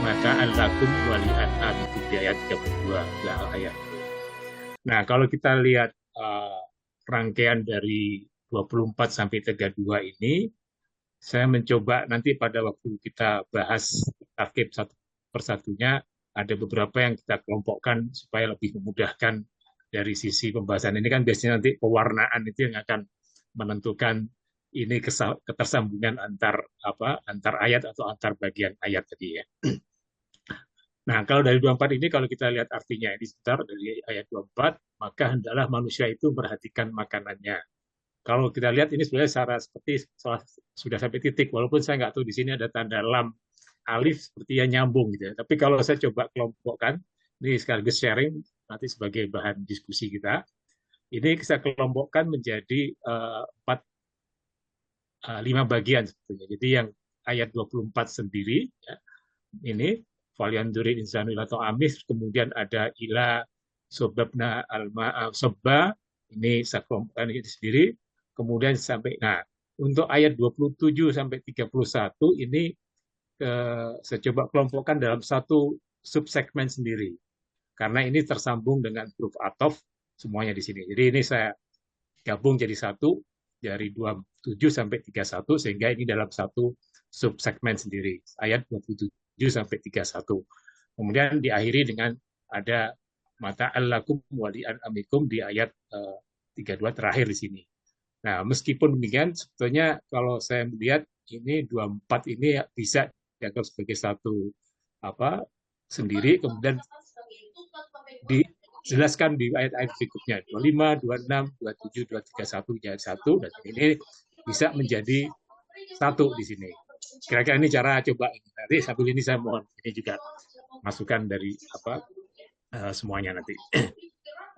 mata'an lakum wali'an amikum di ayat 32 lah ayat. Nah, kalau kita lihat rangkaian dari 24 sampai 32 ini, saya mencoba nanti pada waktu kita bahas tarkib satu persatunya, ada beberapa yang kita kelompokkan supaya lebih memudahkan dari sisi pembahasan ini kan biasanya nanti pewarnaan itu yang akan menentukan ini ketersambungan antar ayat atau antar bagian ayat tadi ya. Nah, kalau dari 24 ini kalau kita lihat artinya ini sebentar dari ayat 24, maka hendaklah manusia itu memperhatikan makanannya. Kalau kita lihat ini sebenarnya secara seperti sudah sampai titik, walaupun saya nggak tahu di sini ada tanda lam alif seperti yang nyambung gitu ya. Tapi kalau saya coba kelompokkan, ini sekaligus sharing nanti sebagai bahan diskusi kita, ini kita kelompokkan menjadi lima bagian sebetulnya. Jadi yang ayat 24 sendiri, ya, ini falyandurin insanu ila ta'amih, kemudian ada ila sobabna alma sobba, ini saya kelompokkan ini sendiri, kemudian sampai, nah untuk ayat 27 sampai 31 ini saya coba kelompokkan dalam satu subsegmen sendiri karena ini tersambung dengan huruf atof semuanya di sini. Jadi ini saya gabung jadi satu dari 27 sampai 31 sehingga ini dalam satu subsegmen sendiri ayat 27 sampai 31. Kemudian diakhiri dengan ada mata allakum wali'an amikum di ayat 32 terakhir di sini. Nah, meskipun demikian, sebetulnya kalau saya melihat ini 24 ini bisa dianggap sebagai satu sendiri, kemudian dijelaskan di ayat-ayat berikutnya 25, 26, 27, 231 jadi satu, dan ini bisa menjadi satu di sini. Kira-kira ini cara coba. Nanti sambil ini saya mohon ini juga masukan dari semuanya nanti.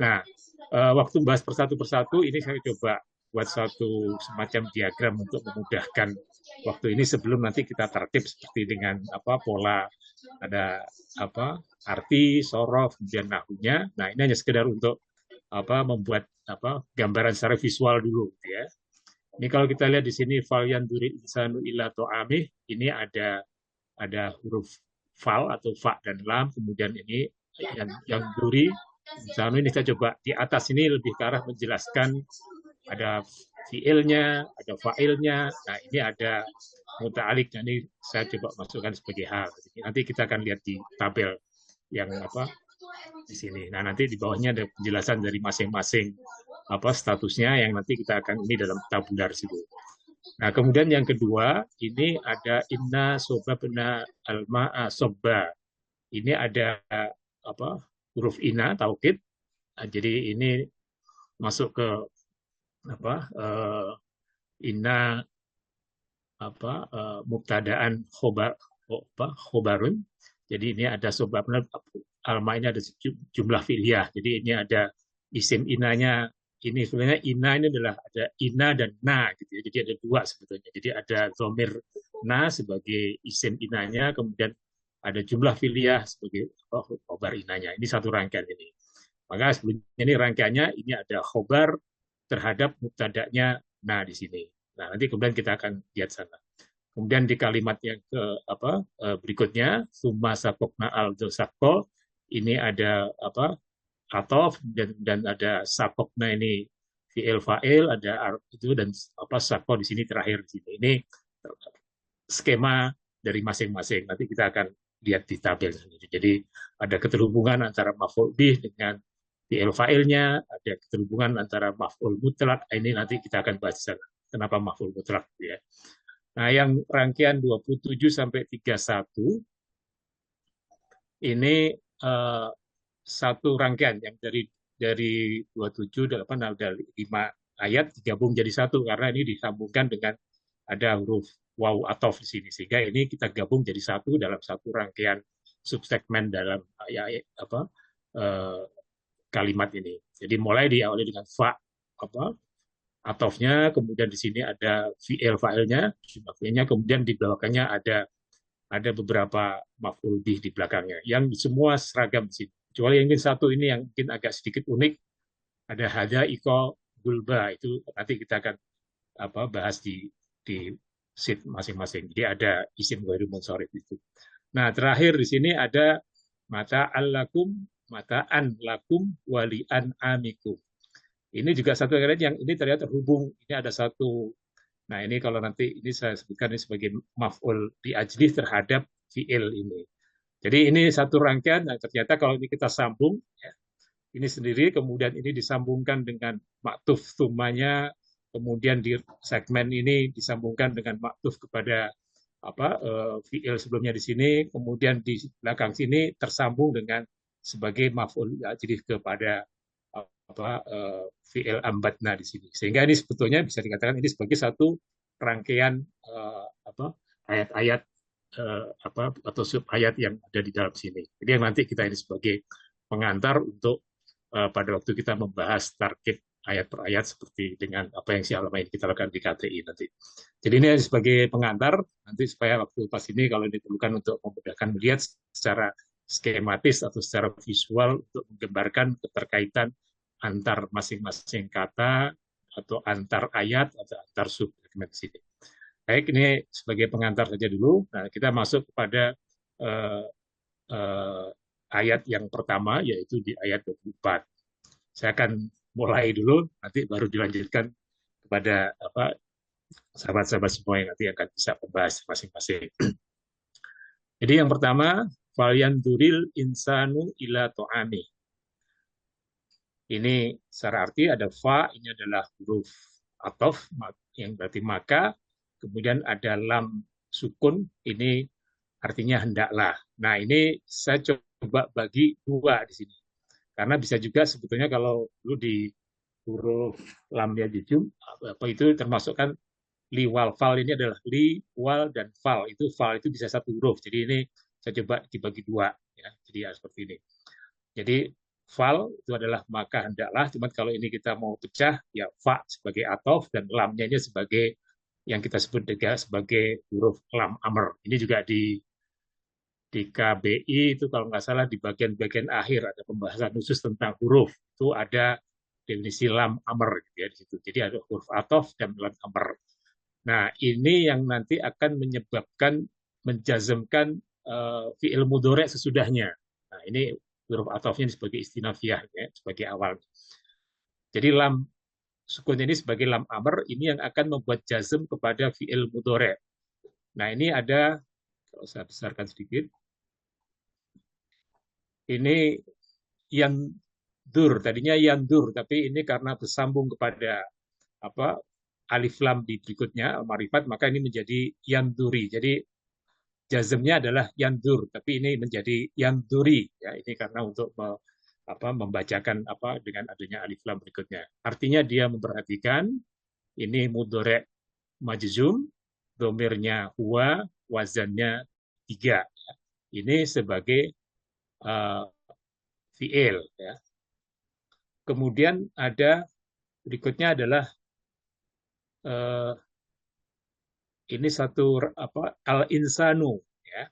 Nah, waktu bahas persatu-persatu ini saya coba buat satu semacam diagram untuk memudahkan waktu ini sebelum nanti kita tertib seperti dengan pola ada arti, sorof, kemudian nahunya. Nah, ini hanya sekedar untuk membuat gambaran secara visual dulu ya. Ini kalau kita lihat di sini fal yanduri insanu illa ta'amih, ini ada huruf fal atau fa dan lam, kemudian ini yang duri insanu ini saya coba di atas ini lebih ke arah menjelaskan ada fiilnya, ada fa'ilnya. Nah, ini ada muta'alik. Nah, ini saya coba masukkan sebagai hal. Nanti kita akan lihat di tabel yang di sini. Nah, nanti di bawahnya ada penjelasan dari masing-masing statusnya yang nanti kita akan ini dalam tabular situ. Nah, kemudian yang kedua, ini ada inna sobabna alma'a sobba. Ini ada huruf ina taukid. Nah, jadi ini masuk ke inna mubtadaan khobarun. Jadi ini ada sebabnya alma ini ada jumlah fi'liyah. Jadi ini ada isim inanya. Ini sebenarnya ina ini adalah ada ina dan na gitu ya. Jadi ada dua sebetulnya. Jadi ada dhamir na sebagai isim inanya, kemudian ada jumlah fi'liyah sebagai khobar inanya. Ini satu rangkaian ini. Maka sebelumnya ini rangkaiannya ini ada khobar terhadap mubtada'nya nah di sini. Nah, nanti kemudian kita akan lihat sana. Kemudian di kalimat yang berikutnya summa sakokna al dosako, ini ada atof dan ada sakokna ini fi'il fa'il, ada itu dan sako di sini terakhir di sini. Ini skema dari masing-masing. Nanti kita akan lihat di tabel. Jadi ada keterhubungan antara maf'ul bih dengan fi'il fa'ilnya, ada keterhubungan antara maf'ul mutlak. Ini nanti kita akan bahas di sana. Kenapa maf'ul mutlak ya. Nah, yang rangkaian 27 sampai 31 ini satu rangkaian yang dari 27 dari 5 ayat digabung jadi satu karena ini disambungkan dengan ada huruf waw atof di sini sehingga ini kita gabung jadi satu dalam satu rangkaian subsegmen dalam kalimat ini. Jadi mulai diawali dengan fa atofnya, kemudian di sini ada fi'il fa'ilnya, kemudian di belakangnya ada beberapa maf'ul bih di belakangnya. Yang semua seragam di sini. Kecuali yang satu ini yang mungkin agak sedikit unik, ada hada iko gulba, itu nanti kita akan bahas di sheet masing-masing. Jadi ada isim ghairu munsharif itu. Nah, terakhir di sini ada mataan lakum walian amikum. Ini juga satu ayat yang ini ternyata terhubung. Ini ada satu. Nah, ini kalau nanti ini saya sebutkan ini sebagai maf'ul diajlih terhadap fi'il ini. Jadi ini satu rangkaian, nah ternyata kalau ini kita sambung, ya, ini sendiri, kemudian ini disambungkan dengan maktuf tumanya, kemudian di segmen ini disambungkan dengan maktuf kepada fiil sebelumnya di sini, kemudian di belakang sini tersambung dengan sebagai maf'ul jadi kepada fiil ambatna di sini. Sehingga ini sebetulnya bisa dikatakan ini sebagai satu rangkaian ayat-ayat atau sub ayat yang ada di dalam sini. Jadi yang nanti kita ini sebagai pengantar untuk pada waktu kita membahas target ayat per ayat seperti dengan apa yang selama ini kita lakukan di KTI nanti. Jadi ini sebagai pengantar nanti supaya waktu pas ini kalau diperlukan untuk memudahkan melihat secara skematis atau secara visual untuk menggambarkan keterkaitan antar masing-masing kata atau antar ayat atau antar subsegmen sini. Baik, ini sebagai pengantar saja dulu. Nah, kita masuk kepada uh, uh, ayat yang pertama, yaitu di ayat 24. Saya akan mulai dulu, nanti baru dilanjutkan kepada sahabat-sahabat semua yang nanti akan bisa membahas masing-masing. Jadi yang pertama, Falyan duril insanu ila to'ami. Ini secara arti ada fa, ini adalah huruf atof, yang berarti maka, kemudian ada lam sukun, ini artinya hendaklah. Nah, ini saya coba bagi dua di sini. Karena bisa juga sebetulnya kalau dulu di huruf lam ya jujum, apa itu termasuk kan li wal fal ini adalah li wal dan fal. Itu fal itu bisa satu huruf. Jadi ini saya coba dibagi dua ya. Jadi ya seperti ini. Jadi fal itu adalah maka hendaklah, cuma kalau ini kita mau pecah ya fa sebagai atof dan lamnya ini sebagai yang kita sebut juga sebagai huruf lam amr. Ini juga di KBI itu kalau nggak salah di bagian-bagian akhir ada pembahasan khusus tentang huruf. Itu ada definisi lam amr gitu ya di situ. Jadi ada huruf atof dan lam amr. Nah, ini yang nanti akan menyebabkan menjazmkan fi'il mudhari sesudahnya. Nah, ini huruf atofnya sebagai istinafiyah ya, sebagai awal. Jadi lam sukun ini sebagai lam amr ini yang akan membuat jazm kepada fi'il mudhari. Nah, ini ada kalau saya besarkan sedikit. Ini yandur, tadinya yandur, tapi ini karena bersambung kepada alif lam di berikutnya marifat, maka ini menjadi yanduri. Jadi jazmnya adalah yandur, tapi ini menjadi yanduri ya. Ini karena untuk membacakan dengan adanya alif lam berikutnya. Artinya dia memperhatikan ini mudhari majzum, domirnya huwa, wazannya 3. Ini sebagai fi'il ya. Kemudian ada berikutnya adalah ini satu al insanu ya.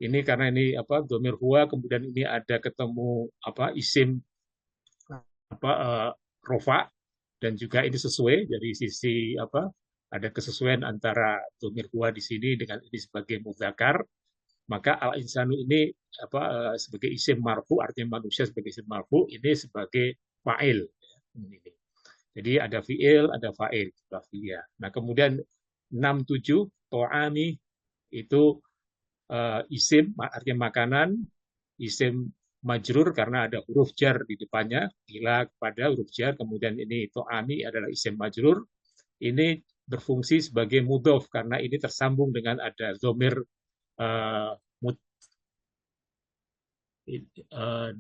Ini karena ini domir huwa, kemudian ini ada ketemu isim rofa, dan juga ini sesuai dari sisi ada kesesuaian antara domir huwa di sini dengan ini sebagai mudzakkar. Maka al insanu ini sebagai isim marfu, artinya manusia sebagai isim marfu, ini sebagai fa'il. Jadi ada fi'il, ada fa'il. Nah, kemudian 67 to'ami itu isim, artinya makanan, isim majrur karena ada huruf jar di depannya, ila kepada huruf jar, kemudian ini to'ami adalah isim majrur. Ini berfungsi sebagai mudhof karena ini tersambung dengan ada domir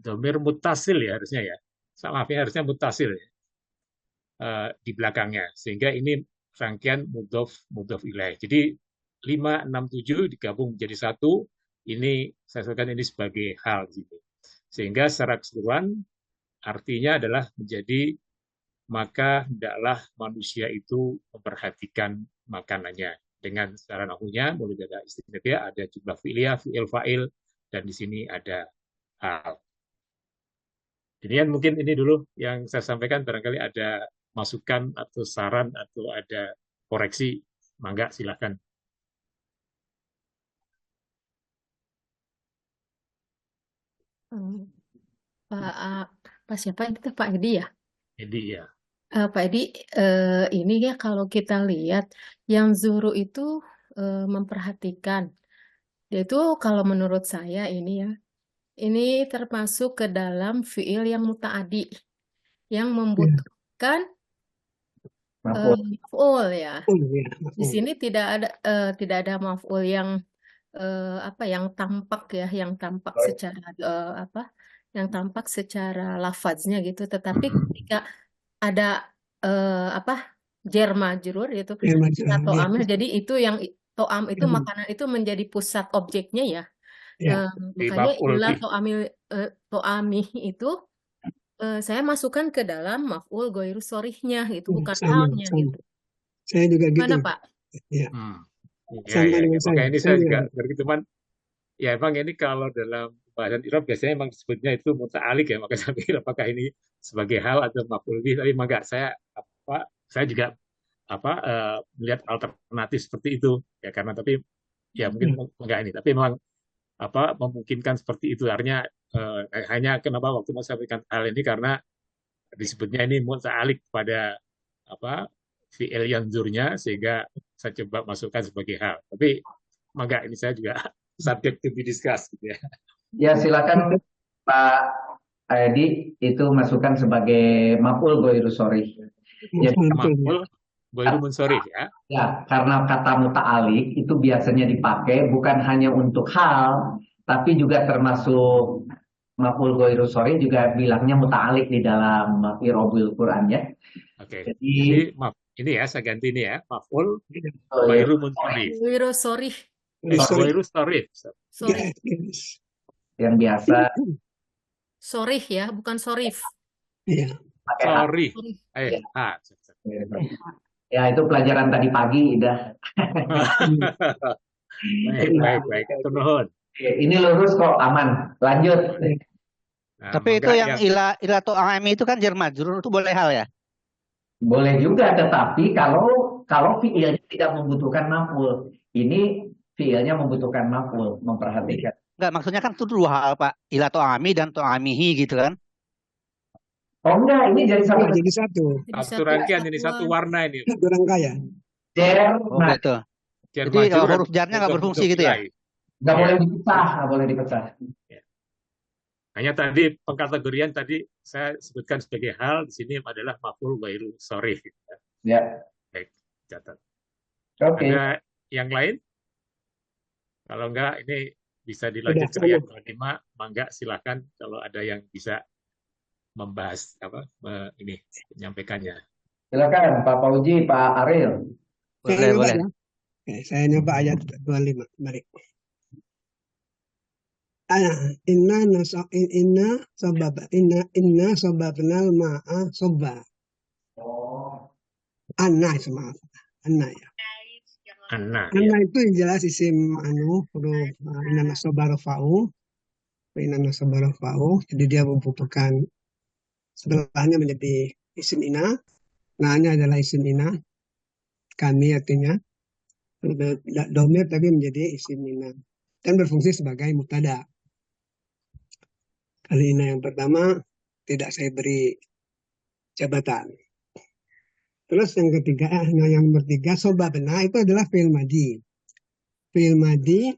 domir mutasil ya harusnya ya. Maaf ya, harusnya mutasil ya, di belakangnya. Sehingga ini rangkaian mudhof ilaih. Jadi 5, 6, 7 digabung menjadi satu. Ini saya sebutkan ini sebagai hal gitu. Sehingga secara keseluruhan artinya adalah menjadi maka hendaklah manusia itu memperhatikan makanannya. Dengan secara nahunya mulai dari istilah ada jumlah fi'liyah, fi'il fa'il, dan di sini ada hal. Jadi mungkin ini dulu yang saya sampaikan, barangkali ada masukan atau saran atau ada koreksi, mangga silahkan. Hmm, Pak, Pak siapa itu Pak Edi ya? Jadi ya, Pak Edi, ini ya kalau kita lihat yang Zuru itu memperhatikan, dia itu kalau menurut saya ini ya, ini termasuk ke dalam fiil yang mutaadi, yang Ya, membutuhkan Maf'ul. maf'ul ya. ya, Di sini tidak ada maf'ul yang apa yang tampak ya, yang tampak secara apa, yang tampak secara lafaznya gitu. Tetapi ketika ada apa jar majrur itu ya, atau ya, amil, jadi itu yang toam itu makanan itu menjadi pusat objeknya ya. ya, di Makanya maf'ul ilah bih. toamil toamih itu saya masukkan ke dalam maf'ul goiru sorihnya gitu, bukan sama, halnya sama. gitu. Saya juga gitu. Mana Pak? Ya, Hmm. Ya, sama ya, ya. dengan saya. Makanya ini Saya saya juga juga gitu. begitu, cuman ya emang ini kalau dalam bahasan Arab biasanya emang disebutnya itu muta'alik ya, maka saya pikir apakah ini sebagai hal atau maf'ul bih, tapi emang enggak, saya juga melihat alternatif seperti itu ya, karena tapi ya mungkin Ya, enggak ini, tapi memang memungkinkan seperti itu, artinya hanya kenapa waktu saya sampaikan hal ini karena disebutnya ini muta'alik pada apa fi'il yanzurnya, sehingga saya coba masukkan sebagai hal, tapi enggak, ini saya juga subject to be discussed gitu ya. Ya silakan Pak Edi itu masukkan sebagai maf'ul ghairu sharih. Jadi betul, betul. Maf'ul ghairu munsorif ya. ya karena kata muta'alik itu biasanya dipakai bukan hanya untuk hal, tapi juga termasuk maf'ul ghairu sharih juga bilangnya muta'alik di dalam i'rabul Quran ya. Oke. Jadi Jadi maaf, ini ya saya ganti ini ya. Maf'ul oh, ya, ghairu munsorif. Goiru sorih, Sorry. Ghairu sorif. sorih, Yes, yes. yang biasa sorih ya, bukan sorif. Ya, pakai hak. Sorry. Sorih. Ya. Ah. Ya itu pelajaran tadi pagi udah. Baik, baik, baik. Turun. Ini lurus kok aman. Lanjut. Nah, Tapi itu maka yang ila atau ami itu kan jar majrur itu boleh hal ya? Boleh juga, tetapi kalau fiilnya tidak membutuhkan maf'ul. Ini fiilnya membutuhkan maf'ul, memperhatikan. Enggak, maksudnya kan itu dua hal, Pak. Ila atau ami dan to amihi gitu kan. Oh enggak, ini jadi satu enggak jadi satu. Jadi satu rangkaian ini, satu kesatuan. warna ini. Satu rangkaian. jar. Oh Nah, gitu. Jar Jadi majrur dan huruf jarnya nggak mudhof berfungsi mudhof gitu ya? ilaih. nggak Iya. boleh dipecah, nggak boleh dipecah. Hanya tadi pengkategorian tadi saya sebutkan sebagai hal, di sini adalah maf'ul ghairu sharih. Ya, Baik, catat. oke. Ada yang lain? Kalau enggak, ini bisa dilanjut ke Sudah, ayat 25. Mangga silakan kalau ada yang bisa membahas ini menyampaikannya. Silakan Pak Fauzi, Pak Ariel. Saya Boleh, nyoba boleh. ya. Oke, saya nyoba ayat 25. Mari. Inna sababnal ma'a sobba. Anna maaf. Anna ya. Anna, ya. Anna itu yang jelas isim huruf inna nasoba rafa'u. Inna nasoba rafa'u. Jadi dia membutuhkan setelahnya menjadi isim ina. Nanya adalah isim ina. Kami artinya domir tapi menjadi isim ina. Dan berfungsi sebagai mubtada. Kali ina yang pertama tidak saya beri jabatan. Terus yang ketiga, yang nomor 3, sobabna itu adalah fi'il madi. Fi'il madi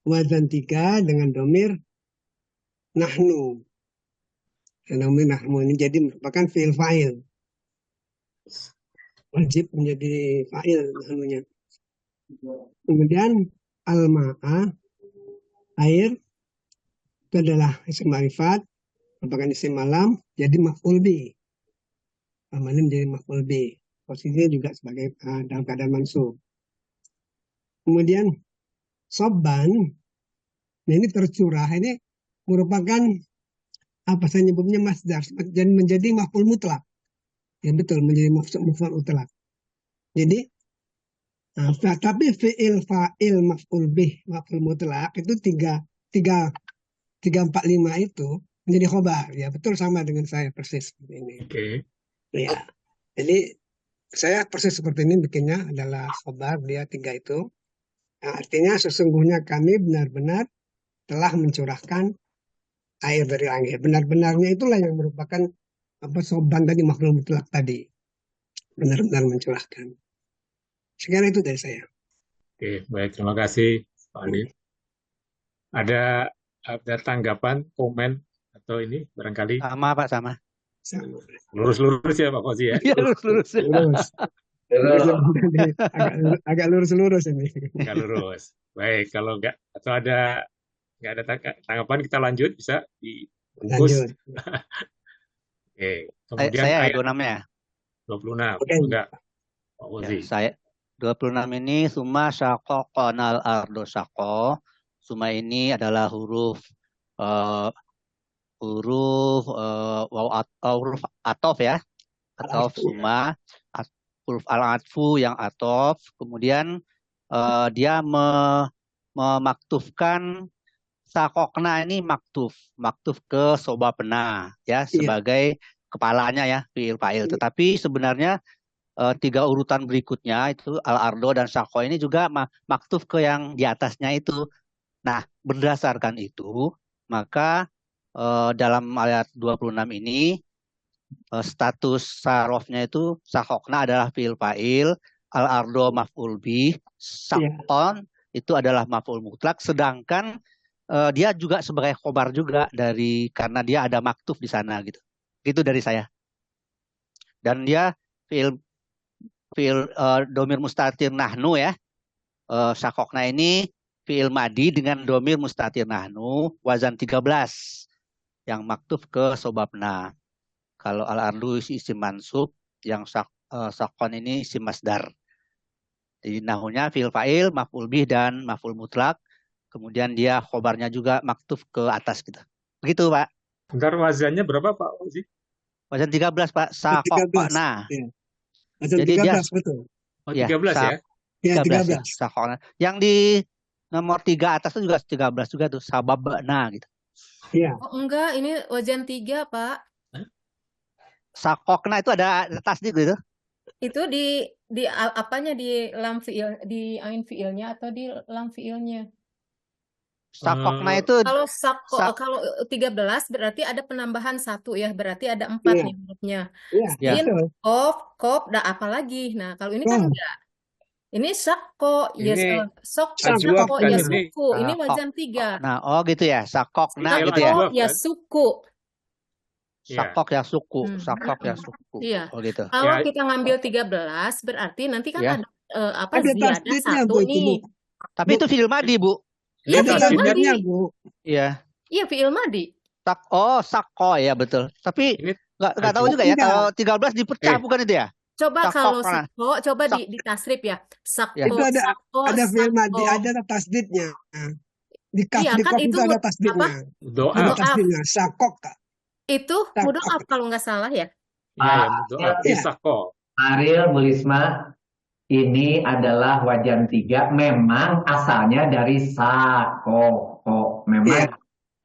wazan 3 dengan domir nahnu. Domir nahnu ini jadi merupakan fi'il fa'il. Wajib menjadi fa'il nahnunya. Kemudian al-ma'a, air, itu adalah isim ma'rifat, merupakan isim malam, jadi maf'ul bi. Amalim jadi maf'ul bi. Posisinya juga sebagai dalam keadaan mansub. Kemudian soban, nah ini tercurah, ini merupakan apa saya nyebutnya masdar dan menjadi maf'ul mutlak. Ya betul, menjadi maf'ul mutlak. Jadi tapi fi'il fa'il maf'ul bih maf'ul mutlak itu 3, 4, 5 itu menjadi khobar. Ya betul, sama dengan saya persis seperti ini. Oke. Ya. Jadi saya persis seperti ini bikinnya adalah khobar, dia 3 itu. Nah, artinya sesungguhnya kami benar-benar telah mencurahkan air dari langit. Benar-benarnya itulah yang merupakan soban tadi, maf'ul mutlak tadi. Benar-benar mencurahkan. Sekarang itu dari saya. Oke, baik. Terima kasih, Pak Ali. Ada tanggapan, komen, atau ini barangkali Sama Pak, sama. Sama. lurus-lurus ya Pak Fauzi ya. Iya, lurus-lurus. Lurus. Agak lurus-lurus ini. Nggak lurus. Baik, kalau nggak ada tanggapan, kita lanjut, bisa dibungkus. Lanjut. Oke, kemudian Saya ayat 26 ya. 26. Oke. Enggak, Pak Ya, Fauzi. saya 26 ini summa syaqaqnal ardo syaqqa. Summa ini adalah huruf huruf atof ya. Atof summa, huruf al-atfu yang atof. Kemudian dia memaktufkan sakokna ini maktuf ke sobapna ya sebagai kepalanya ya fiil fa'il. Tetapi sebenarnya tiga urutan berikutnya itu al-ardo dan syaqqa ini juga maktuf ke yang di atasnya itu. Nah, berdasarkan itu maka dalam ayat 26 ini status sarofnya itu sakokna adalah fiil fa'il, al-ardo maf'ul bih, sakon itu adalah maf'ul mutlak, sedangkan dia juga sebagai khobar juga karena dia ada maktuf di sana gitu. Itu dari saya. Dan dia fiil domir mustatir nahnu ya. Sakokna ini fiil madi dengan domir mustatir nahnu wazan 13 yang maktuf ke sobabna. Kalau al-ardu isim mansub, yang sakon ini isim masdar. Jadi nahunya fiil fa'il, maf'ul bih dan maf'ul mutlak. Kemudian dia khobarnya juga maktuf ke atas gitu. Begitu Pak. Bentar, wazannya berapa Pak Fauzi? Wazan 13 Pak. Sakokna. Wazan Jadi 13 dia betul. Oh, 13 ya? Ya, 13 ya. 13. Sakokna. Yang di nomor 3 atas itu juga 13 juga tuh. Sababna gitu. Iya. Oh, enggak, ini wajan 3, Pak. Sakokna itu ada tasdid gitu. Itu di apanya, di lam fiil, di ain fiilnya atau di lam fiilnya? Sakokna itu Kalau kalau 13 berarti ada penambahan 1 ya, berarti ada 4 Iya. nih hurufnya. Iya, Sin, betul. kof, dan apa lagi? Nah, kalau ini kan enggak. Ini sakko, ya Ini ajwab sakko, kan ya ini. suku. Ini wajan 3. Nah, oh gitu ya. Sakokna Fiil gitu ya. ajwab Ya kan? suku. Sakok ya suku, Hmm. sakok ya suku. Iya. Oh gitu. Kalau Ya. kita ngambil 13 berarti nanti kan Ya. ada Ada ziyadah tasdidnya, 1 Bu, itu, Bu. nih. Tapi itu fiil madi, Bu. Iya, Ada fiil tasdidnya, madi. Bu. Iya. Iya, fiil madi. Sakko ya betul. Tapi Ini nggak tahu juga ya Enggak. kalau 13 dipecah bukan itu ya? Coba Sakok, kalau nah. sakko, coba di tasrif ya. Sakko, Itu ada fiil madi, sakko. ada tasdidnya. Di kaf, Iya, di kan kof itu itu ada tasdidnya. doa. Ada Mudoaf. tasdidnya. Sakok, Kak. Itu mudoaf kalau nggak salah ya. Ya, doa. Iya. Isako. Ariel, Bu Lisma, ini adalah wajan 3. Memang asalnya dari sako. Memang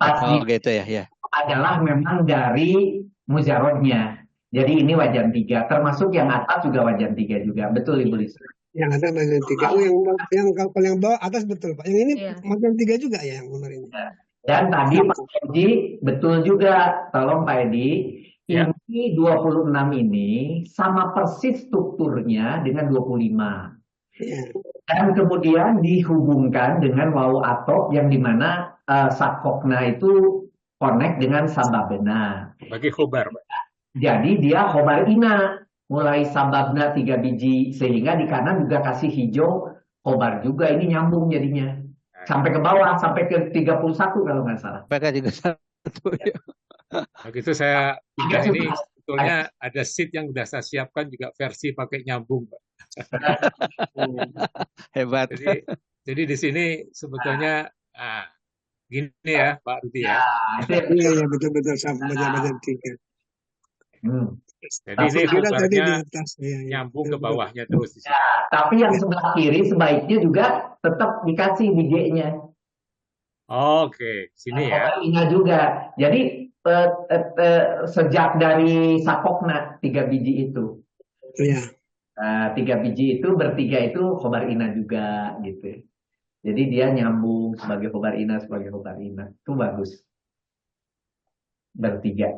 Oh gitu ya, ya. adalah memang dari mujarodnya. Jadi ini wajan 3. Termasuk yang atas juga wajan 3 juga. Betul Ibu Lisma? Yang ada wajan 3. Oh, kalau yang bawah atas betul, Pak. Yang ini Iya. wajan 3 juga ya yang benar ini. Dan tadi Pak Edi betul juga. Tolong Pak Edi. Ya. Ini 26 ini sama persis strukturnya dengan 25. Iya. Dan kemudian dihubungkan dengan wawu atof yang dimana sakokna itu connect dengan sababna. Bagi khobar, Pak. Jadi dia khobar ina. Mulai sababna 3 biji. Sehingga di kanan juga kasih hijau khobar juga. Ini nyambung jadinya. Sampai ke bawah. Sampai ke 31 kalau nggak salah. Mereka juga satu. Begitu saya pindah ini, sebetulnya ada sheet yang sudah saya siapkan juga versi pakai nyambung, Pak. Hebat. Jadi di sini sebetulnya gini ya, Pak Rudi ya. Iya, betul-betul sama wajan 3. Jadi ini Kira tadi di khobarnya atas. Iya, iya. nyambung ke bawahnya terus di sini. Tapi yang sebelah kiri sebaiknya juga tetap dikasih DJ-nya. Oke, sini ya. Ina juga. Jadi sejak dari sakokna 3 biji itu. Iya. 3 biji itu bertiga itu khobar ina juga gitu. Jadi dia nyambung sebagai khobar ina. Itu bagus. bertiga.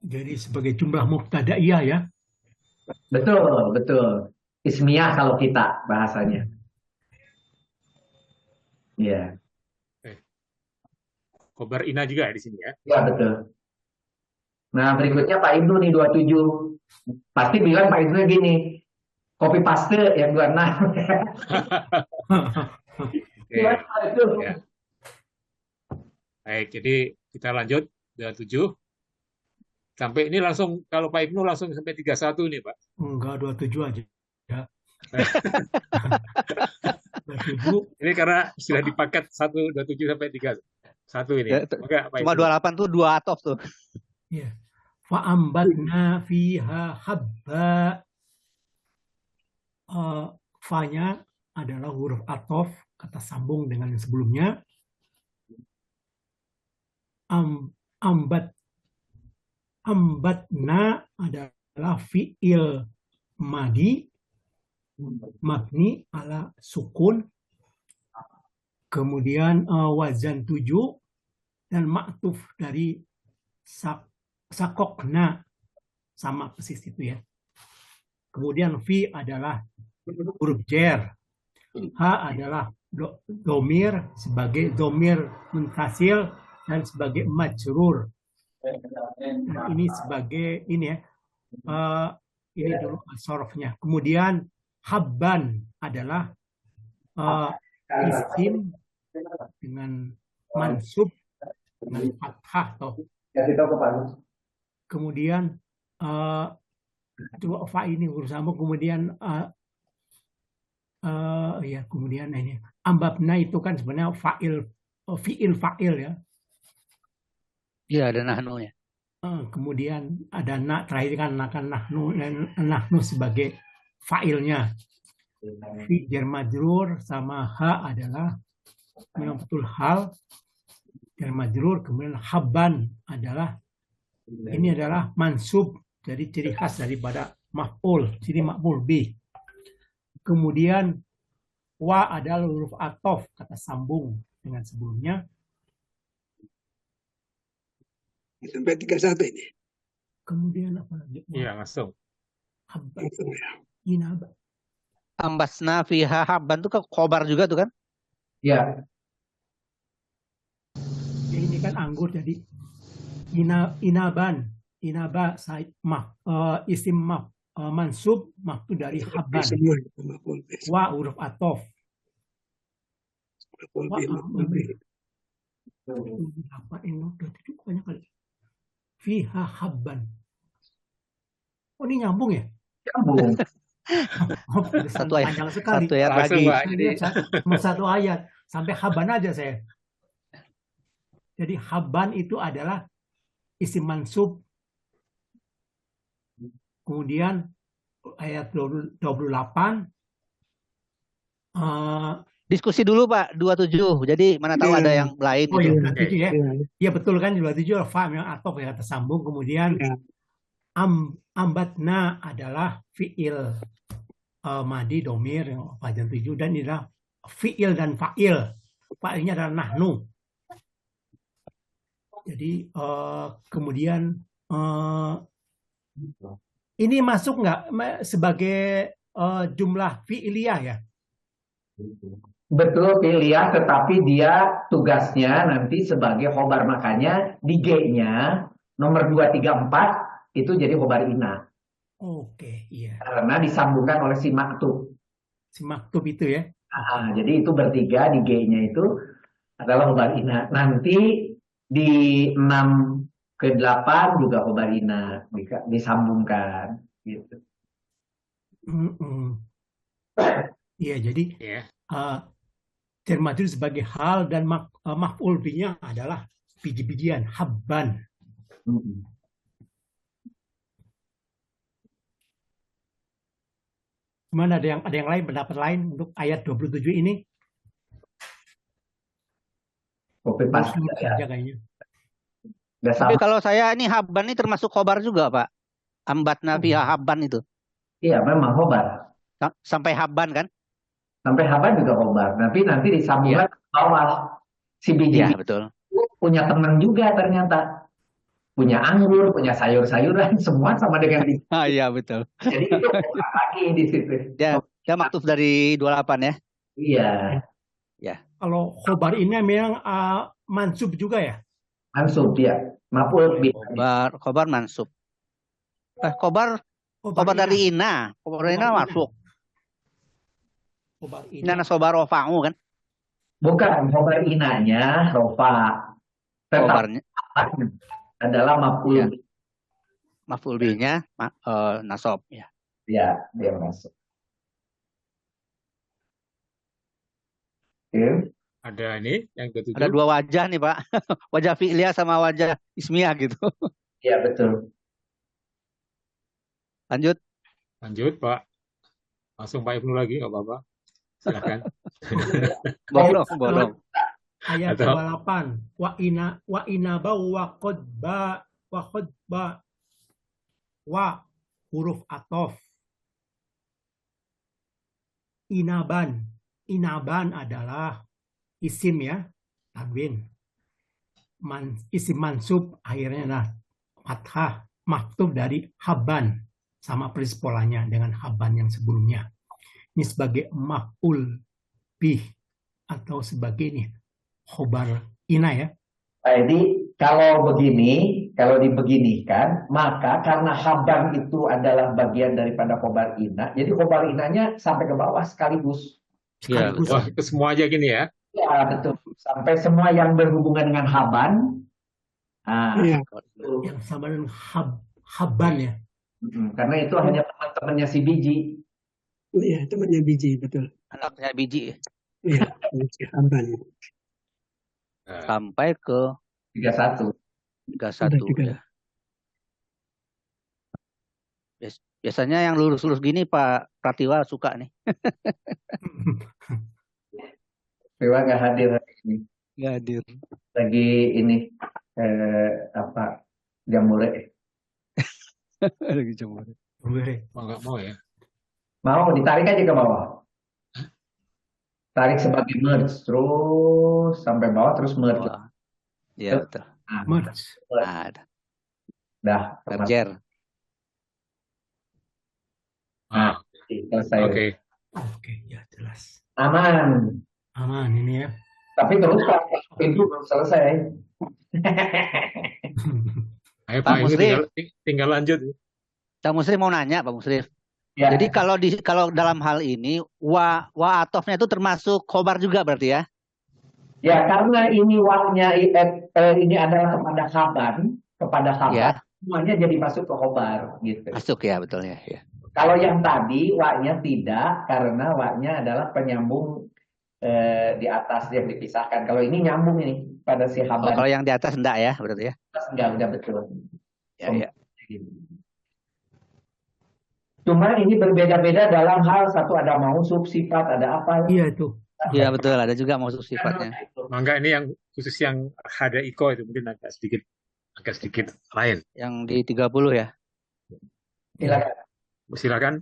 Jadi sebagai jumlah mubtadaiyah ya. Betul, betul. Ismiyah kalau kita bahasanya. Iya, Khobar ina juga ya di sini ya. ya betul. Nah, berikutnya Pak Ibnu nih 27. Pasti bilang Pak Ibnu gini, copy paste yang 26. Oke. Gimana Pak Ibnu? Ya. Baik, jadi kita lanjut 27. Sampai ini langsung, kalau Pak Ibnu langsung sampai 31 nih Pak. Enggak, 27 aja. Ya. 27. Ini karena sudah dipaket 27 sampai 31 ini. Ya, Maka Pak Cuma Ibnu. 28 tuh 2 atof tuh. Ya. Fa'ambatna fiha habba. Fa-nya adalah huruf atof, kata sambung dengan yang sebelumnya. Ambatna adalah fi'il madi mabni ala sukun, kemudian wazan 7 dan ma'tuf dari sakokna, sama persis itu ya. Kemudian fi adalah huruf jer, ha adalah domir sebagai domir munfasil dan sebagai majrur. Nah, ini sebagai ini ya, ini dulu sorofnya. Kemudian habban adalah isim dengan mansub dengan fathah atau Kasih tahu ke Pak Agus. kemudian coba fa ini huruf sambung, kemudian ya kemudian ini ambabna itu kan sebenarnya fiil fa'il ya. Iya, ada nahnu ya. Kemudian ada terakhir kan akan nahnu sebagai fa'ilnya. Fi jar majrur sama ha adalah memang betul hal jar majrur, kemudian habban adalah ini adalah mansub, jadi ciri khas daripada maf'ul, ciri maf'ul bih. Kemudian wa adalah huruf atof, kata sambung dengan sebelumnya. Sampai 31 ini. Kemudian apa lagi? Iya, langsung. Habban, Langsung ya. inaba. Ambasna fiha habban tuh ke khobar juga tuh kan? Ya, Ya, ini kan anggur, jadi inaban, inaba isim mansub maf'ul dari habban. Semua itu maf'ul bih. Wa huruf atof. Maf'ul Wa bih, maf'ul bih. apa ini udah tujuh banyak kali. Fiha habban. Oh, ini nyambung ya? nyambung. Oh, Satu ayat, panjang sekali. satu ayat Langsung, lagi. Pak. Saya lihat cuma satu ayat sampai habban aja saya. Jadi habban itu adalah isim mansub. Kemudian ayat 28 Diskusi dulu Pak, 27. Jadi mana tahu Iya. ada yang lain oh ya gitu. 27 ya. Ya, Ya betul kan 27 fa yang atof ya, tersambung. Kemudian ya. ambatna adalah fiil madi domir wajan 7 dan ini adalah fiil dan fa'il. Fa'ilnya adalah nahnu. Jadi kemudian ini masuk nggak sebagai jumlah fi'iliyah ya? Betul, pilihan, tetapi dia tugasnya nanti sebagai khobar, makanya di G-nya nomor 2, 3, 4 itu jadi khobar ina. Oke, iya. Karena disambungkan oleh si maktub. Si maktub itu ya. Jadi itu bertiga di G-nya itu adalah khobar ina. Nanti di 6 ke 8 juga khobar ina disambungkan gitu. Iya, jadi Ya. jar majrur sebagai hal dan maf'ul bihnya adalah biji-bijian, habban. Gimana, ada yang lain, pendapat lain untuk ayat 27 ini? Kopi pas Saja kayaknya. udah Tapi sama. kalau saya ini habban ini termasuk khobar juga Pak. Ambatna fiha habban itu. Iya, memang khobar. Sampai habban kan? Sampai haban juga khobar. Nanti disambungkan ke bawah. Si biji Iya, betul. punya teman juga ternyata. Punya anggur, punya sayur-sayuran, semua sama dengan biji. Iya, betul. Jadi itu khobar lagi di situ. Dia maktuf dari 28 ya. Iya. Ya. Kalau khobar ini memang mansub juga ya? Mansub dia. Maf'ul bih. Khobar mansub. Khobar dari ina. Khobar dari ina masuk. Khobar Ina sobar rofa'u kan? Bukan, khobar inanya rofa. Tetap Khobarnya adalah maf'ul. Ya. Maf'ul bihnya nasab ya. Ya, dia masuk. Oke. Ada ini yang ke-7. Ada 2 wajah nih Pak. Wajah fi'liyah sama wajah ismiyah gitu. Iya, betul. Lanjut Pak. Langsung Pak Ibnu lagi, nggak apa-apa. Silakan. Bolong. Ayat Atau- 28. Wa inaba wa qodba wa huruf atof. Inaban adalah isim ya, tanwin. Isim mansub akhirnya adalah fathah, maktub dari habban sama persis polanya dengan habban yang sebelumnya. Ini sebagai maf'ul bih atau sebagai ini khobar ina ya. Jadi kalau dibeginikan, maka karena habban itu adalah bagian daripada khobar ina, jadi khobar inanya sampai ke bawah sekaligus. Iya, Sekaligus. Wah, ke semua aja gini ya. Ya, betul. Sampai semua yang berhubungan dengan habban. Nah, Iya. Yang sama dengan habban ya. karena itu hanya teman-temannya si biji. Oh iya, temannya biji, betul. Anaknya biji Iya, biji hamban. Nah, sampai ke 31. 31 juga. ya. Biasanya yang lurus-lurus gini Pak Pratiwa suka nih. Dewa nggak hadir hari ini. Nggak hadir. Lagi ini jambore. Lagi coba. mau nggak mau ya. Mau ditarik aja ke bawah. Tarik sebagai merge terus sampai bawah terus merge. Iya betul. Nah, Merge. Ada. dah Merger. selesai. Oke, ya jelas. Aman. Aman ini ya. Tapi terus Pak, pintu belum selesai. Ayo Pak Pak, ini Musri. tinggal lanjut. Pak Musri mau nanya Pak Musri. Ya. Jadi kalau dalam hal ini wa atofnya itu termasuk khobar juga berarti ya? Ya, karena ini waknya ini adalah kepada kabar, Ya. semuanya jadi masuk ke khobar gitu. Masuk ya betul ya. Ya. Kalau yang tadi waknya tidak, karena waknya adalah penyambung di atas yang dipisahkan. Kalau ini nyambung ini pada si Oh, haban. kalau yang di atas enggak ya berarti ya? Enggak, udah betul. Ya, ya. Cuma ini berbeda-beda dalam hal satu ada mausuf sifat, ada apa. Iya itu. Iya betul, ada juga maksud sifatnya. Mangga ini yang khusus yang hada iko itu mungkin agak sedikit lain. Yang di 30 ya. Silakan. Silakan.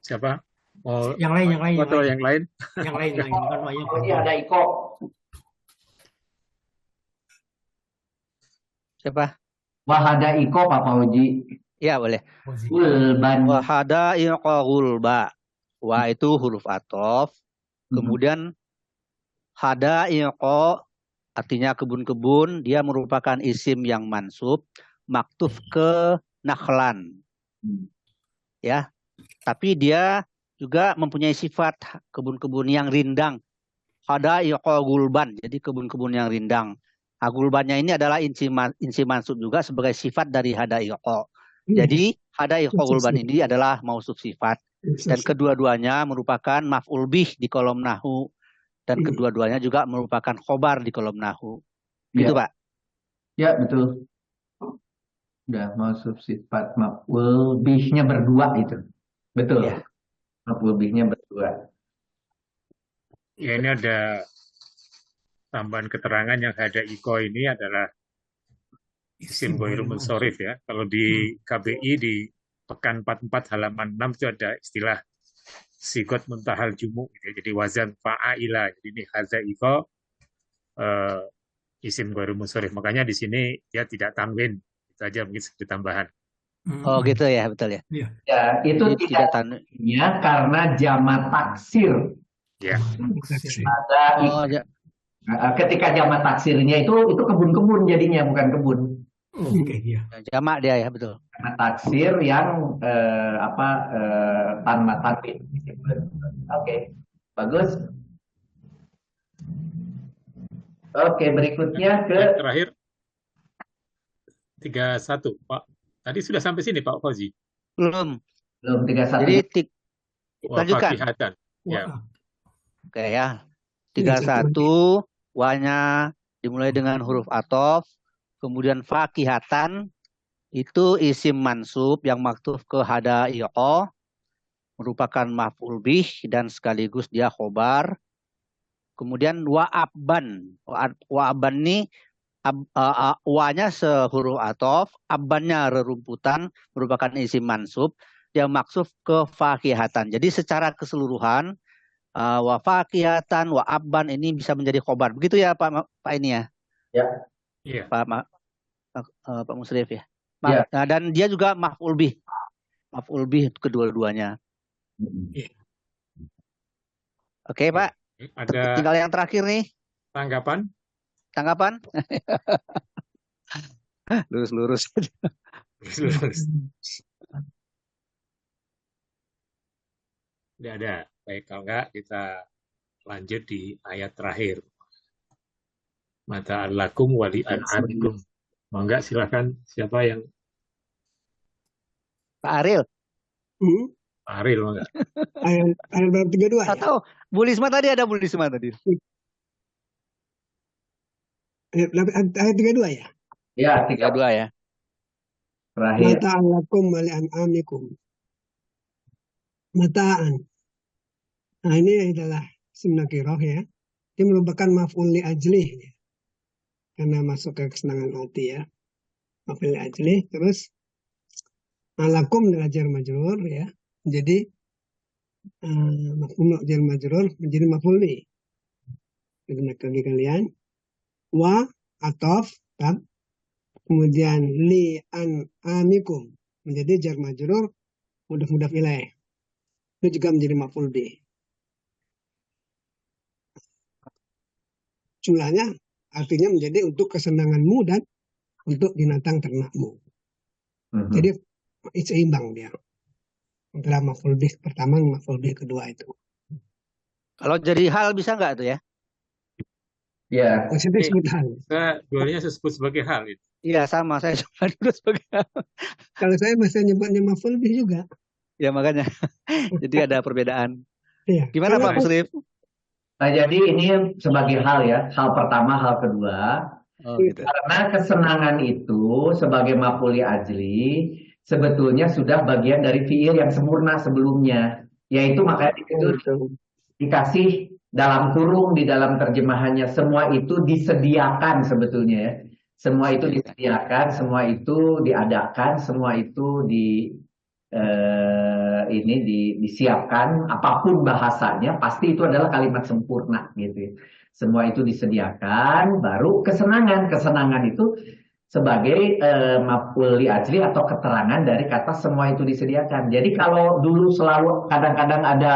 Siapa? Mau Yang lain. atau yang lain? Yang lain bukan wah yang Ini ada iko. Siapa? Wahada iko Pak Fauji. Ya boleh. Ulban. Wahada iqagulba. Wa itu huruf atof. Kemudian hada iqo artinya kebun-kebun, dia merupakan isim yang mansub, maktuf ke nakhlan. Ya. Tapi dia juga mempunyai sifat kebun-kebun yang rindang. Hada iqagulban, jadi kebun-kebun yang rindang. Agulbannya ini adalah insi mansub juga sebagai sifat dari hada iqo. Jadi hada iqagulban ini adalah mausuf sifat. Dan kedua-duanya merupakan maf'ul bih di kolom nahu. Dan kedua-duanya juga merupakan khobar di kolom nahu. Gitu Pak? Ya betul. Udah masuk sifat maf'ul bihnya berdua itu. Betul. Ya. Maf'ul bihnya berdua. Ya ini ada tambahan keterangan yang hada iko ini adalah isim ghairu munsorif ya. Kalau di KBI di pekan 44 halaman 6 itu ada istilah sigot muntahal jumu, gitu. Jadi wazan fa'aila. Jadi ini hazaifa isim ghairu munsharif. Makanya di sini dia tidak tanwin. Itu aja mungkin sedikit tambahan. Oh gitu ya, betul ya. Iya. Ya, itu Jadi tidak tidak tanwin. karena jamak taksir. Ya. Ada Oh, ya. ketika jamak taksirnya itu kebun-kebun jadinya, bukan kebun. Oke, iya. Jamak dia ya, betul. Jamak taksir yang tanpa tanwin. Oke, bagus. Oke, berikutnya ke Yang terakhir 31, Pak. Tadi sudah sampai sini, Pak Fauzi. Belum. 31. Jadi Wa lanjutkan. fakihatan. Ya. Wah, Oke ya. 31 wa-nya dimulai dengan huruf athof, kemudian fakihatan itu isim mansub yang maktuf ke hadaiqo, merupakan maf'ul bih dan sekaligus dia khobar. Kemudian wa'abban. Wa'abban ini wa-nya sehuruf athof, abbannya rerumputan, merupakan isim mansub yang maksuf ke fakihatan. Jadi secara keseluruhan wa fakihatan wa abban ini bisa menjadi khobar. Begitu ya Pak ini ya. Ya. Iya. Pak Musrif ya. Ya. Nah, dan dia juga maf'ul bih. Maf'ul bih kedua-duanya. Oke, Pak. Ada Tinggal yang terakhir nih. tanggapan? Tanggapan? Lurus-lurus. Tidak ada. Baik, kalau enggak kita lanjut di ayat terakhir. Mata lakum wali an'amikum. Mau enggak silakan siapa yang Pak Ariel. Pak Ariel mau enggak? Ayat berapa 32 ya? Atau Bu Lisma tadi ada Bu Lisma tadi. Ayat 32 ya? Ya, 32 ya. terakhir. Mata'an lakum wa li'an'amikum. Mata'an. Nah, ini adalah isim nakirah ya. Dia merupakan maf'ul li ajlih ya. Karena masuk ke kesenangan hati ya. Maf'ul li ajlih. Terus alakum adalah jar majrur ya. Jadi maf'ul jar majrur menjadi maf'ul li. Jadi bagi kalian. Wa atof tab. Kemudian li an amikum menjadi jar majrur mudhaf ilaih. Itu juga menjadi maf'ul bih. Jumlahnya artinya menjadi untuk kesenanganmu dan untuk binatang ternakmu. Jadi seimbang dia antara maf'ul bih pertama dan maf'ul bih kedua itu. Kalau jadi hal bisa nggak tuh ya? Ya. Maksudnya disebut hal. Dua-duanya disebut sebagai hal itu. Iya sama, saya cuma dulu sebagai hal. Kalau saya masih nyebutnya maf'ul bih juga. Ya makanya. Jadi ada perbedaan. Iya. Gimana Pak Musrif? Nah, jadi ini sebagai hal ya, hal pertama, hal kedua. Oh, gitu. Karena kesenangan itu sebagai maf'ul li ajli sebetulnya sudah bagian dari fiil yang sempurna sebelumnya, yaitu makanya itu dikasih dalam kurung di dalam terjemahannya, semua itu disediakan sebetulnya ya. Semua itu disediakan, semua itu diadakan, semua itu disiapkan, apapun bahasanya pasti itu adalah kalimat sempurna gitu ya. Semua itu disediakan, baru kesenangan. Kesenangan itu sebagai maf'ul li ajli atau keterangan dari kata semua itu disediakan. Jadi kalau dulu selalu kadang-kadang ada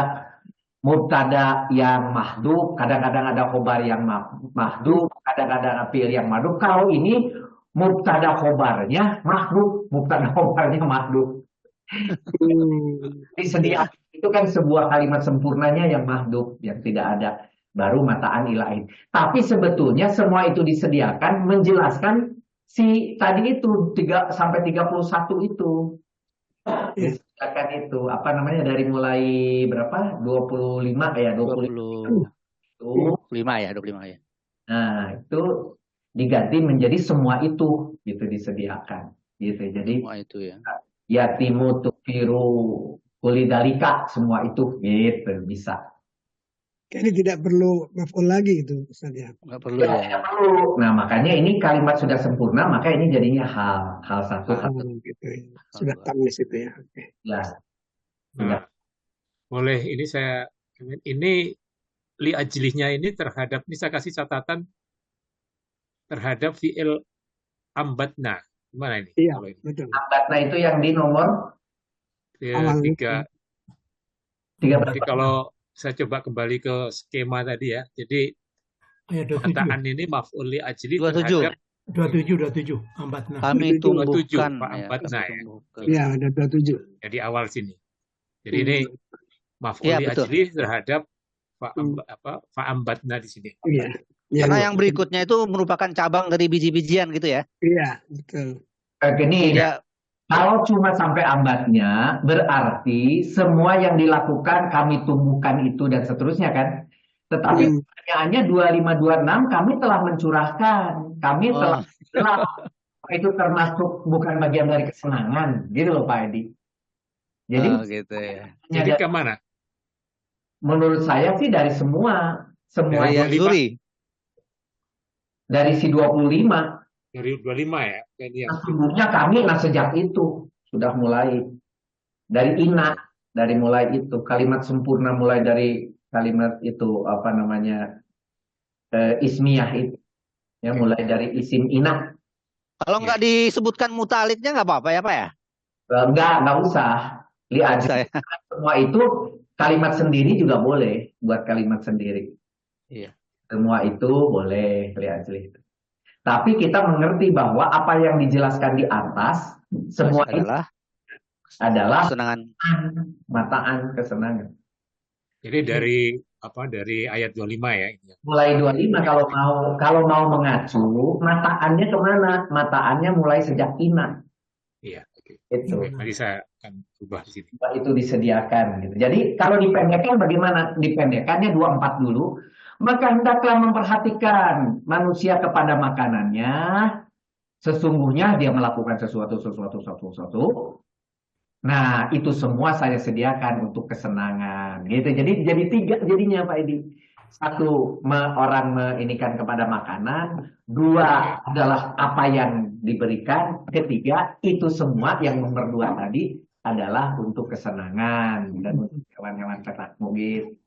mubtada yang mahdhuf, kadang-kadang ada khobar yang mahdhuf, kadang-kadang ada fi'il yang mahdhuf. Kalau ini mubtada khobarnya mahdhuf, mubtada khobarnya mahdhuf. Disediakan itu kan sebuah kalimat sempurnanya yang mahdhuf, yang tidak ada, baru mata'an ilain. Tapi sebetulnya semua itu disediakan menjelaskan si tadi itu 3 sampai 31 itu. Disediakan itu apa namanya dari mulai berapa? 25 ya, 25 ya, 25 ya. Nah, itu diganti menjadi semua itu gitu disediakan gitu. Jadi Semua itu ya. yatimu tufiru kulidalika, semua itu gitu bisa. Jadi tidak perlu maf'ul lagi itu Ustaz ya. Nggak perlu Ya, ya. tidak perlu. Nah, makanya ini kalimat sudah sempurna, maka ini jadinya hal satu. Gitu ya. Sudah tamis itu ya. Oke. Ya. Nah, boleh ini li ajlihnya ini terhadap, ini saya kasih catatan terhadap fiil ambatna. Gimana ini? Iya, Kalau ini betul. Ambatna itu yang di nomor Awal tiga. tiga Jadi kalau saya coba kembali ke skema tadi ya, jadi Ayat perkataan 27. ini maf'ul li ajli 27. terhadap 27. Ambatna. Kami 27. tumbuhkan Pak ya, Ambatna kami ya. tumbuhkan. Iya, ada 27. Jadi awal sini. Jadi ini maf'ul Iya, li betul. ajli terhadap fa'ambatna di sini. Iya. Iya, Karena yang berikutnya itu merupakan cabang dari biji-bijian gitu ya. iya, betul. gini Ya, kalau cuma sampai ambatnya berarti semua yang dilakukan kami tumbuhkan itu dan seterusnya kan. Tetapi pertanyaannya 2526 kami telah mencurahkan, kami telah itu termasuk bukan bagian dari kesenangan, gitu loh Pak Edi. Jadi gitu ya. Jadi ke mana? menurut saya sih dari semua Dari yang 25. Zuri. dari si 25. Dari 25 ya. Ini yang Sesungguhnya kami sejak itu sudah mulai dari ina, dari mulai itu kalimat sempurna mulai dari kalimat itu apa namanya ismiyah itu ya mulai dari isim ina. Kalau nggak disebutkan mutaliknya nggak apa-apa ya Pak ya? Nggak usah lihat Saya. semua itu kalimat sendiri juga boleh buat kalimat sendiri. Iya. Semua itu boleh lihat itu. Tapi kita mengerti bahwa apa yang dijelaskan di atas semua adalah kesenangan, mataan kesenangan. Jadi dari ayat 25 ya. Mulai 25 kalau mau mengacu mataannya kemana? Mataannya mulai sejak ina. Iya, oke. Itu. Nanti saya akan ubah di sini. Itu disediakan gitu. Jadi kalau dipendekkan bagaimana? Dipendekkannya 24 dulu. Maka hendaklah memperhatikan manusia kepada makanannya. Sesungguhnya dia melakukan sesuatu. Nah, itu semua saya sediakan untuk kesenangan. Gitu. Jadi tiga jadinya Pak Edi. Satu, orang meinikan kepada makanan. Dua, adalah apa yang diberikan. Ketiga, itu semua yang nomor 2 tadi adalah untuk kesenangan dan untuk hewan-hewan ternak gitu.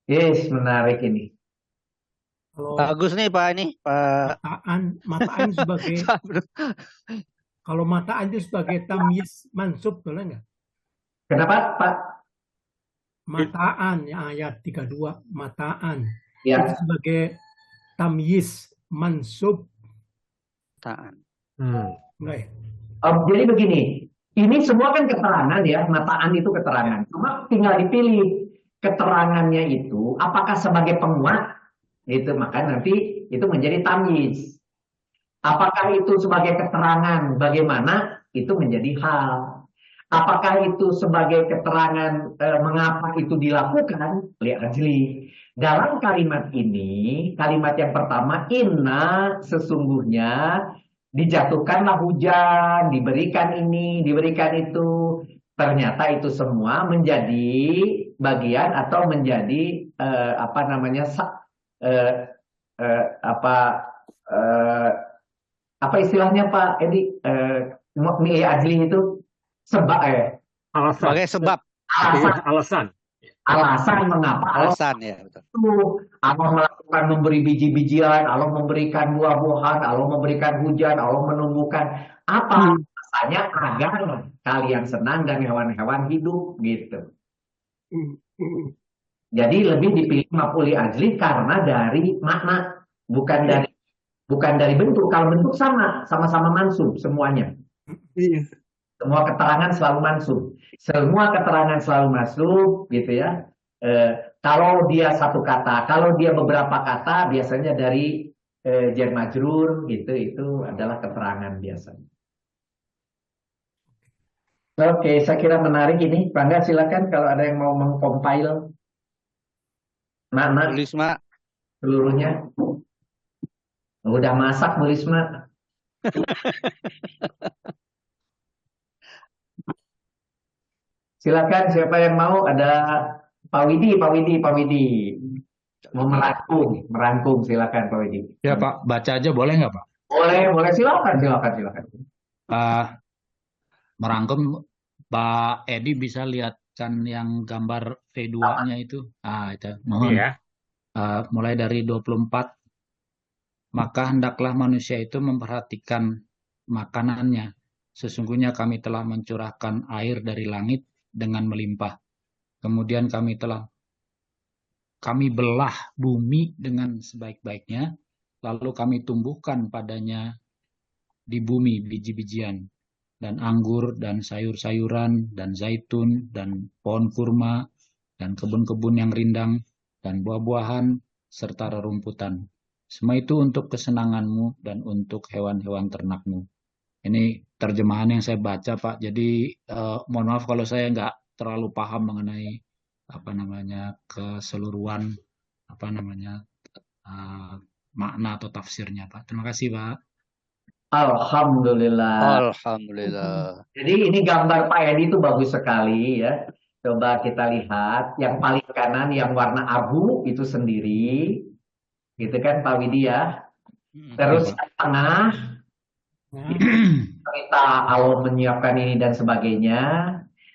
Yes, menarik ini. Bagus nih Pak ini Pak. Mataan sebagai kalau mataan itu sebagai tamyiz mansub boleh nggak? Kenapa Pak? Mataan ya ayat 32 mataan Ya. itu sebagai tamyiz mansub. Mataan. Enggak ya? Jadi begini, ini semua kan keterangan ya, mataan itu keterangan. Cuma tinggal dipilih keterangannya itu apakah sebagai penguat, itu maka nanti itu menjadi tamyiz. Apakah itu sebagai keterangan bagaimana, itu menjadi hal. Apakah itu sebagai keterangan mengapa itu dilakukan, lihat ajli. Dalam kalimat ini, kalimat yang pertama, inna sesungguhnya dijatuhkanlah hujan, diberikan ini, diberikan itu. Ternyata itu semua menjadi bagian atau menjadi apa istilahnya Pak Edi? Ajli itu Sebagai sebab. Alasan mengapa Alasan ya betul. Allah melakukan memberi biji-bijian, Allah memberikan buah-buahan, Allah memberikan hujan, Allah menumbuhkan apa? Alasannya agar kalian senang dan hewan-hewan hidup gitu. Jadi lebih dipilih maf'ul ajli karena dari makna, bukan dari bentuk. Kalau bentuk sama-sama mansub semuanya. Iya. Semua keterangan selalu mansub. Semua keterangan selalu mansub gitu ya. Kalau dia satu kata, kalau dia beberapa kata biasanya dari jar majrur gitu, itu adalah keterangan biasanya. Oke, saya kira menarik ini. Bangga silakan kalau ada yang mau mengcompile makna Tulisma. seluruhnya. Udah masak Bu Risma. Silakan siapa yang mau, ada Pak Widi. Mau merangkum silakan Pak Widi. Ya Pak, baca aja boleh nggak Pak? Boleh silakan. Merangkum Pak Edi bisa lihatkan yang gambar V2-nya itu. Itu. Mohon. Iya. Mulai dari 24. Maka hendaklah manusia itu memperhatikan makanannya. Sesungguhnya kami telah mencurahkan air dari langit dengan melimpah. Kemudian kami belah bumi dengan sebaik-baiknya, lalu kami tumbuhkan padanya di bumi biji-bijian, dan anggur, dan sayur-sayuran, dan zaitun, dan pohon kurma, dan kebun-kebun yang rindang, dan buah-buahan, serta rerumputan. Semua itu untuk kesenanganmu dan untuk hewan-hewan ternakmu. Ini terjemahan yang saya baca, Pak. Jadi mohon maaf kalau saya nggak terlalu paham mengenai keseluruhan makna atau tafsirnya, Pak. Terima kasih, Pak. Alhamdulillah. Alhamdulillah. Jadi ini gambar Pak Edi itu bagus sekali ya. Coba kita lihat yang paling kanan yang warna abu itu sendiri, gitu kan Pak Widya. Terus Iya, Pak. yang tengah cerita Allah menyiapkan ini dan sebagainya.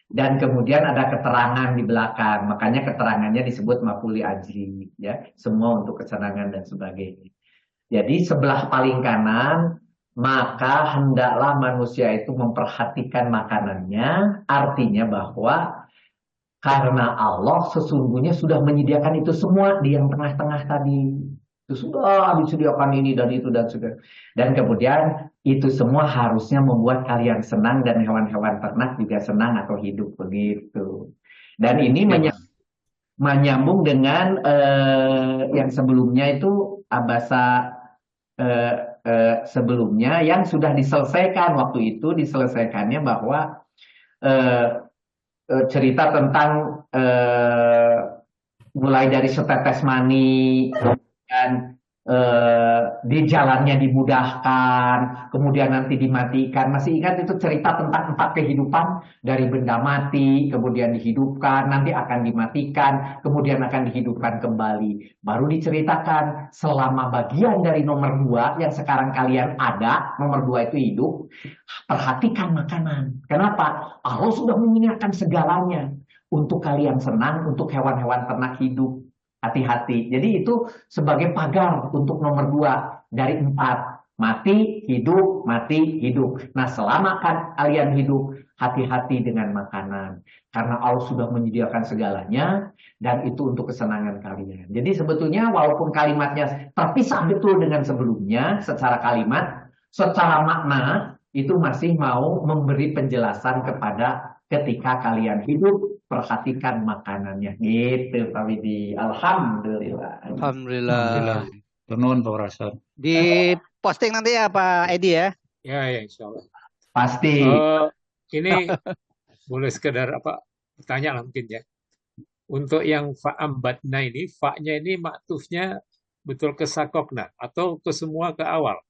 Dan kemudian ada keterangan di belakang. Makanya keterangannya disebut maf'ul ajli ya. Semua untuk kesenangan dan sebagainya. Jadi sebelah paling kanan, maka hendaklah manusia itu memperhatikan makanannya. Artinya bahwa karena Allah sesungguhnya sudah menyediakan itu semua di yang tengah-tengah tadi. Itu sudah disediakan ini dan itu dan sebagainya. Dan kemudian itu semua harusnya membuat kalian senang dan hewan-hewan ternak juga senang atau hidup begitu. Dan ini menyambung dengan yang sebelumnya itu bahasa sebelumnya yang sudah diselesaikan waktu itu diselesaikannya bahwa cerita tentang mulai dari setetes mani, kemudian di jalannya dimudahkan, kemudian nanti dimatikan. Masih ingat itu cerita tentang 4 kehidupan dari benda mati, kemudian dihidupkan, nanti akan dimatikan, kemudian akan dihidupkan kembali. Baru diceritakan selama bagian dari nomor 2 yang sekarang kalian ada, nomor 2 itu hidup, perhatikan makanan. Kenapa? Allah sudah menyediakan segalanya untuk kalian senang, untuk hewan-hewan ternak hidup. Hati-hati. Jadi itu sebagai pagar untuk nomor 2 dari 4. Mati, hidup, mati, hidup. Nah, selama kalian hidup, hati-hati dengan makanan. Karena Allah sudah menyediakan segalanya, dan itu untuk kesenangan kalian. Jadi sebetulnya walaupun kalimatnya terpisah betul dengan sebelumnya, secara kalimat, secara makna, itu masih mau memberi penjelasan kepada ketika kalian hidup, perhatikan makanannya. Gitu, Pak Widi. Alhamdulillah. Alhamdulillah. Turun, Pak Rasad. Di posting nanti ya Pak Edi ya. Ya, insya Allah. Pasti. Ini boleh sekedar bertanya lah mungkin ya. Untuk yang fa'ambatna ini, fa-nya ini maktufnya betul ke sakokna atau ke semua ke awal?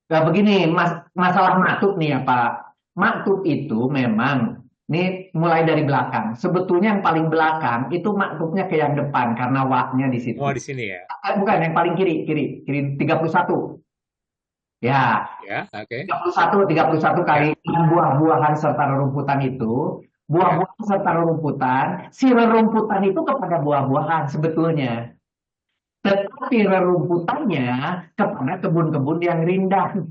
Nah begini, masalah maktub nih ya Pak. Maktub itu memang, ini mulai dari belakang. Sebetulnya yang paling belakang itu maktubnya ke yang depan karena wa-nya di situ. Oh, di sini ya. Bukan, yang paling kiri 31. Ya, oke. 31 kali buah-buahan serta rerumputan itu. Buah-buahan serta rerumputan, si rerumputan itu kepada buah-buahan sebetulnya. Tetapi rerumputannya kepada kebun-kebun yang rindang.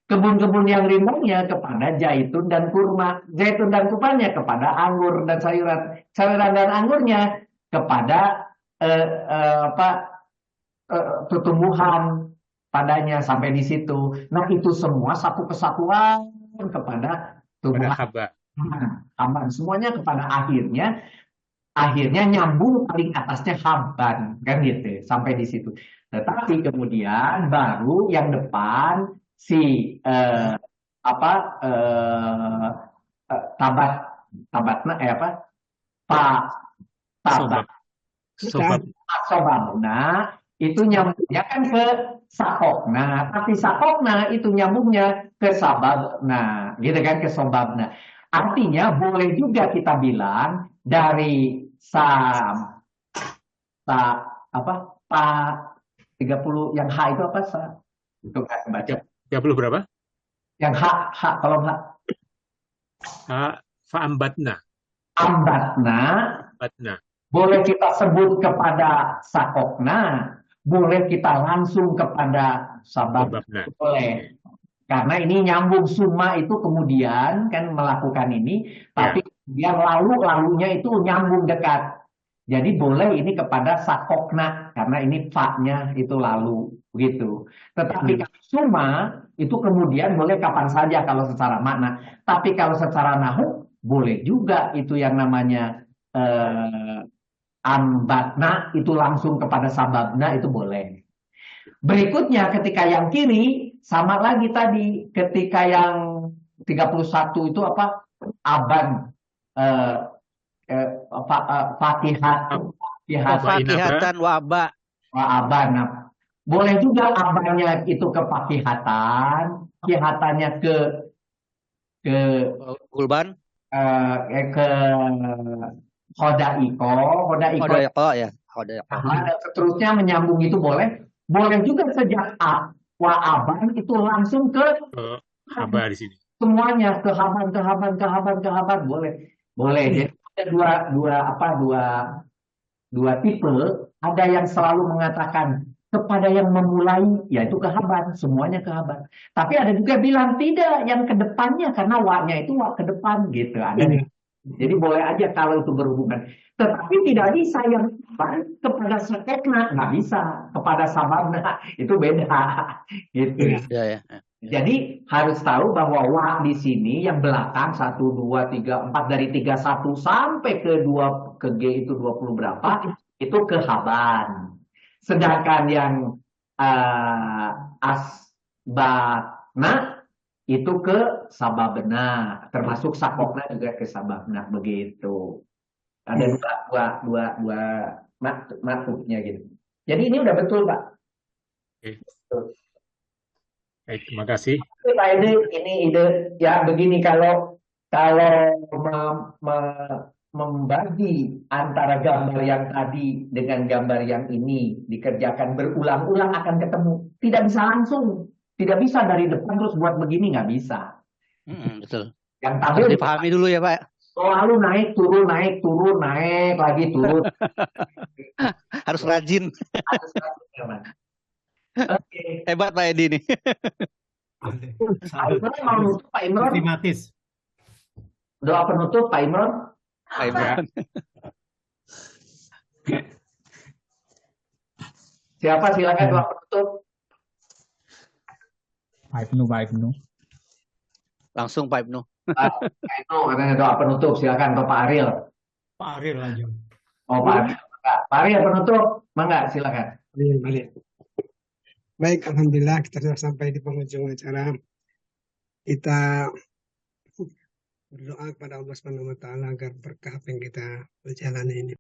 Kebun-kebun yang rindangnya kepada zaitun dan kurma. Zaitun dan kurmanya kepada anggur dan sayuran. Sayuran dan anggurnya kepada tumbuhan padanya sampai di situ. Nah itu semua satu kesatuan kepada tumbuhan. Haban. Semuanya kepada akhirnya nyambung paling atasnya haban kan gitu sampai di situ. Tetapi kemudian baru yang depan si sobabna itu nyambungnya kan ke sakokna, tapi sakokna itu nyambungnya ke sababna, gitu kan, ke sobabna. Artinya boleh juga kita bilang dari pa 30 yang H itu apa? Itu kan baca. 30 berapa? Yang H kolom H. Fa'ambatna. Ambatna, Ambatna. boleh kita sebut kepada sakokna, boleh kita langsung kepada sababna. Sababna. Boleh. Karena ini nyambung summa itu kemudian kan melakukan ini, tapi kemudian lalunya itu nyambung dekat. Jadi boleh ini kepada sakokna karena ini fa-nya itu lalu begitu. Tetapi kalau summa itu kemudian boleh kapan saja kalau secara makna. Tapi kalau secara nahu boleh juga itu yang namanya ambatna itu langsung kepada sababna itu boleh. Berikutnya ketika yang kiri sama lagi tadi ketika yang 31 itu apa? Aban Fakihatan waba. Aban. Boleh juga abannya itu ke fakihatan, kihatannya ke Gulban. Ke Hodaiko ya. dan seterusnya menyambung itu boleh. Boleh juga sejak wa aban itu langsung ke Haba di sini. semuanya ke haban boleh. Jadi ada dua tipe. Ada yang selalu mengatakan kepada yang memulai yaitu ke haban, semuanya ke haban. Tapi ada juga bilang tidak yang ke depannya karena wa-nya itu wa ke depan gitu. Ada jadi boleh aja kalau itu berhubungan. Tetapi tidak bisa yang kepada sakokna, nggak bisa. Kepada sababna, itu beda. Gitu. Ya. Jadi harus tahu bahwa wa di sini yang belakang 1, 2, 3, 4 dari 31 sampai ke 2 ke G itu 20 berapa, itu ke haban. Sedangkan yang asbabna itu ke sababna, termasuk sakokna juga ke sababna begitu. Ada dua maksudnya gitu. Jadi ini udah betul, Pak. Baik, terima kasih. Pak Ide, ini ide ya begini kalau membagi antara gambar yang tadi dengan gambar yang ini dikerjakan berulang-ulang akan ketemu. Tidak bisa langsung. Tidak bisa dari depan terus buat begini, nggak bisa. Betul. Yang Harus dipahami dulu ya, Pak. Selalu naik, turun, naik, lagi turun. Harus rajin. Oke. Hebat Pak Edi nih. Pak Imron mau nutup, Pak Imron? Sistematis. Doa penutup, Pak Imron? Pak Imron. Siapa silakan doa penutup? Pak Ibnu. Langsung Pak Ibnu. Pak Ibnu katanya doa penutup, silakan Pak Ariel. Pak Ariel aja. Oh Pak Ariel. Pak Ariel penutup, mangga silakan. Baik, alhamdulillah kita sudah sampai di penghujung acara. Kita berdoa kepada Allah Subhanahu wa taala agar berkah apa yang kita berjalani ini